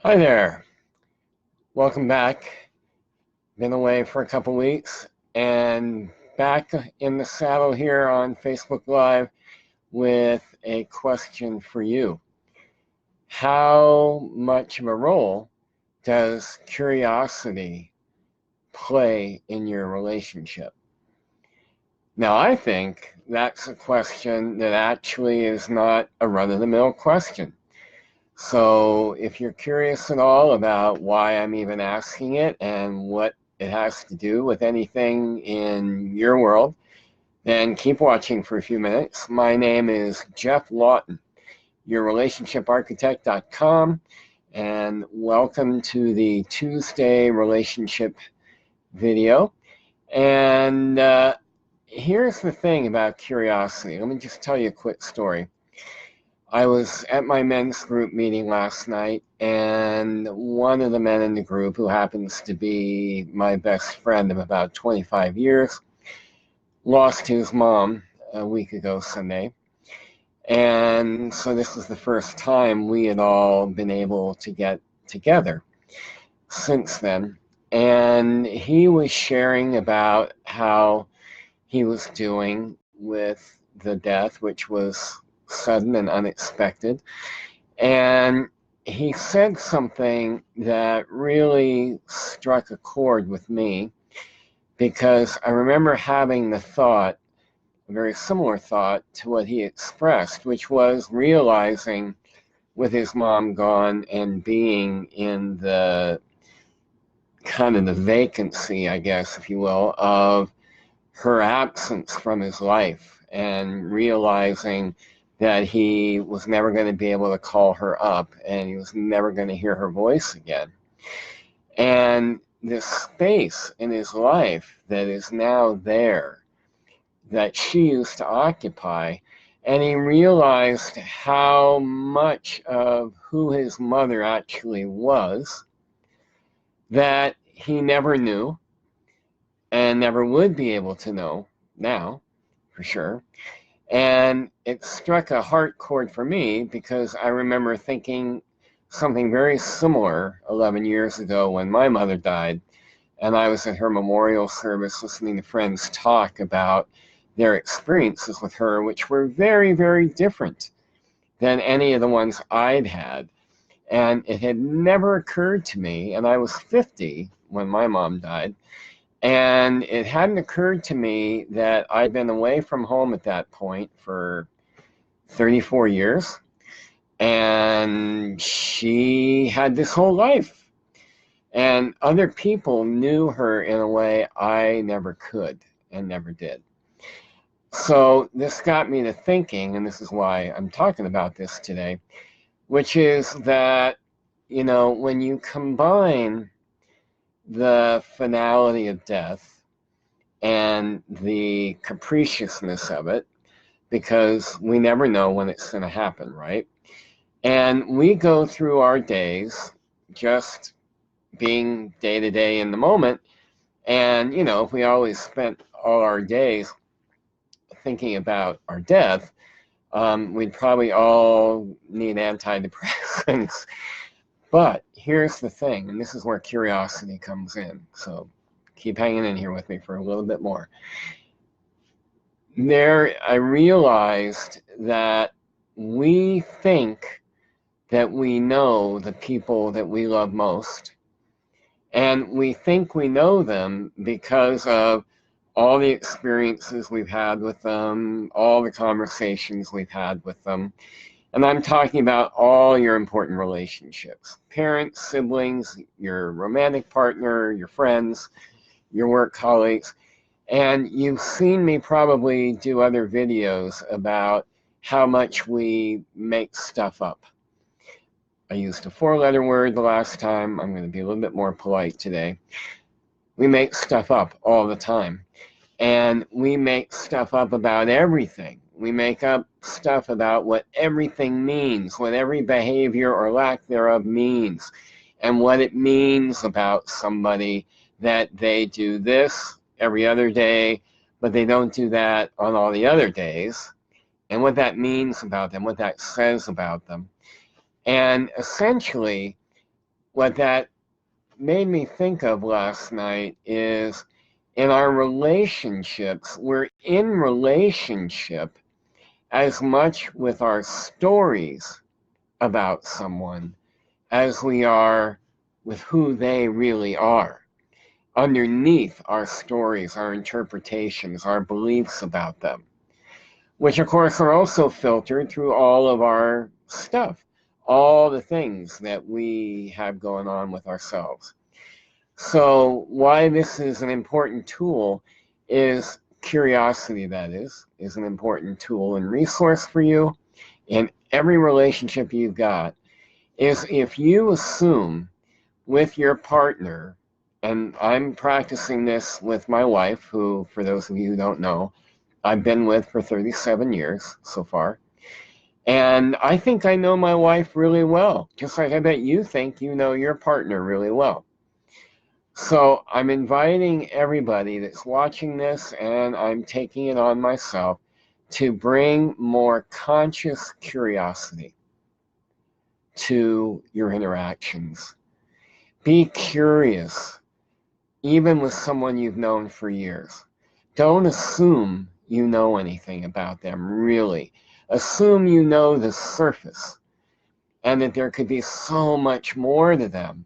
Hi there. Welcome back. Been away for a couple weeks and back in the saddle here on Facebook Live with a question for you. How much of a role does curiosity play in your relationship? Now, I think that's a question that actually is not a run-of-the-mill question. So if you're curious at all about why I'm even asking it and what it has to do with anything in your world, then keep watching for a few minutes. My name is Geoff Laughton, yourrelationshiparchitect.com, and welcome to the Tuesday relationship video. And here's the thing about curiosity. Let me just tell you a quick story. I was at my men's group meeting last night, and one of the men in the group, who happens to be my best friend of about 25 years, lost his mom a week ago Sunday. And so this was the first time we had all been able to get together since then. And he was sharing about how he was doing with the death, which was sudden and unexpected. And he said something that really struck a chord with me, because I remember having the thought, a very similar thought to what he expressed, which was realizing with his mom gone and being in the kind of the vacancy, I guess, if you will, of her absence from his life, and realizing that he was never going to be able to call her up and he was never going to hear her voice again. And this space in his life that is now there, that she used to occupy, and he realized how much of who his mother actually was that he never knew and never would be able to know now, for sure. And it struck a heart chord for me, because I remember thinking something very similar 11 years ago when my mother died, and I was at her memorial service listening to friends talk about their experiences with her, which were very, very different than any of the ones I'd had. And it had never occurred to me, and I was 50 when my mom died, and it hadn't occurred to me that I'd been away from home at that point for 34 years, and she had this whole life. And other people knew her in a way I never could and never did. So this got me to thinking, and this is why I'm talking about this today, which is that, when you combine the finality of death and the capriciousness of it, because we never know when it's going to happen, right? And we go through our days just being day to day in the moment. And, if we always spent all our days thinking about our death, we'd probably all need antidepressants. But here's the thing, and this is where curiosity comes in. So keep hanging in here with me for a little bit more. I realized that we think that we know the people that we love most, and we think we know them because of all the experiences we've had with them, all the conversations we've had with them. And I'm talking about all your important relationships: parents, siblings, your romantic partner, your friends, your work colleagues. And you've seen me probably do other videos about how much we make stuff up. I used a four-letter word the last time. I'm going to be a little bit more polite today. We make stuff up all the time. And we make stuff up about everything. We make up stuff about what everything means, what every behavior or lack thereof means, and what it means about somebody that they do this every other day, but they don't do that on all the other days, and what that means about them, what that says about them. And essentially, what that made me think of last night is in our relationships, we're in relationship as much with our stories about someone as we are with who they really are. Underneath our stories, our interpretations, our beliefs about them, which of course are also filtered through all of our stuff, all the things that we have going on with ourselves. So why this is an important tool is curiosity, that is an important tool and resource for you in every relationship you've got, is if you assume with your partner, and I'm practicing this with my wife, who, for those of you who don't know, I've been with for 37 years so far. And I think I know my wife really well, just like I bet you think you know your partner really well. So I'm inviting everybody that's watching this, and I'm taking it on myself, to bring more conscious curiosity to your interactions. Be curious, even with someone you've known for years. Don't assume you know anything about them, really. Assume you know the surface, and that there could be so much more to them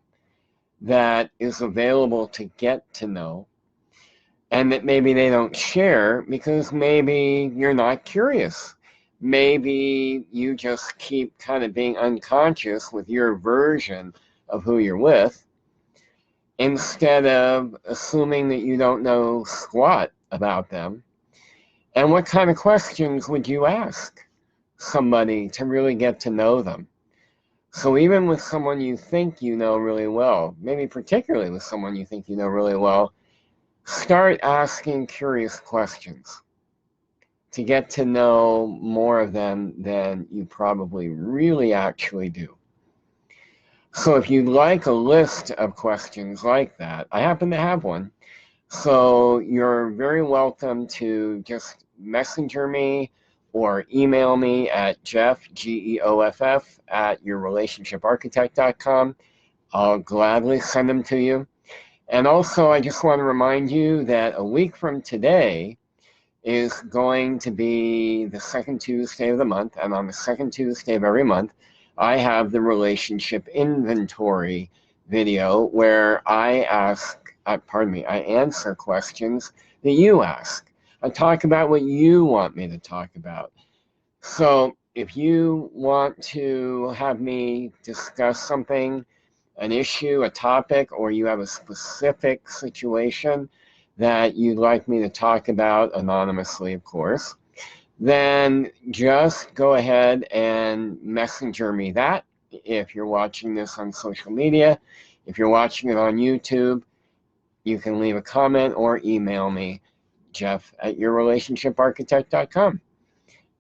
that is available to get to know, and that maybe they don't share because maybe you're not curious. Maybe you just keep kind of being unconscious with your version of who you're with, instead of assuming that you don't know squat about them. And what kind of questions would you ask somebody to really get to know them? So even with someone you think you know really well, maybe particularly with someone you think you know really well, start asking curious questions to get to know more of them than you probably really actually do. So if you'd like a list of questions like that, I happen to have one. So you're very welcome to just messenger me or email me at Geoff, Geoff, at yourrelationshiparchitect.com. I'll gladly send them to you. And also, I just want to remind you that a week from today is going to be the second Tuesday of the month. And on the second Tuesday of every month, I have the relationship inventory video where I answer questions that you ask. I talk about what you want me to talk about. So if you want to have me discuss something, an issue, a topic, or you have a specific situation that you'd like me to talk about, anonymously, of course, then just go ahead and messenger me that. If you're watching this on social media, if you're watching it on YouTube, you can leave a comment or email me, Geoff at yourrelationshiparchitect.com.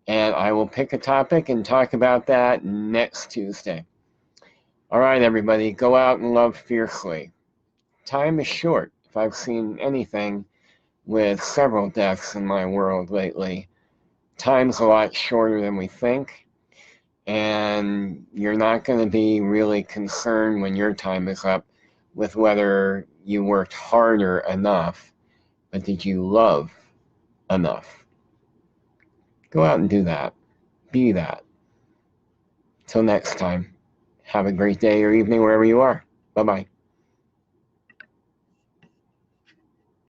And I will pick a topic and talk about that next Tuesday. All right, everybody, go out and love fiercely. Time is short. If I've seen anything with several deaths in my world lately, time's a lot shorter than we think. And you're not going to be really concerned when your time is up with whether you worked harder enough, but did you love enough? Go out and do that. Be that. Till next time, have a great day or evening wherever you are. Bye-bye.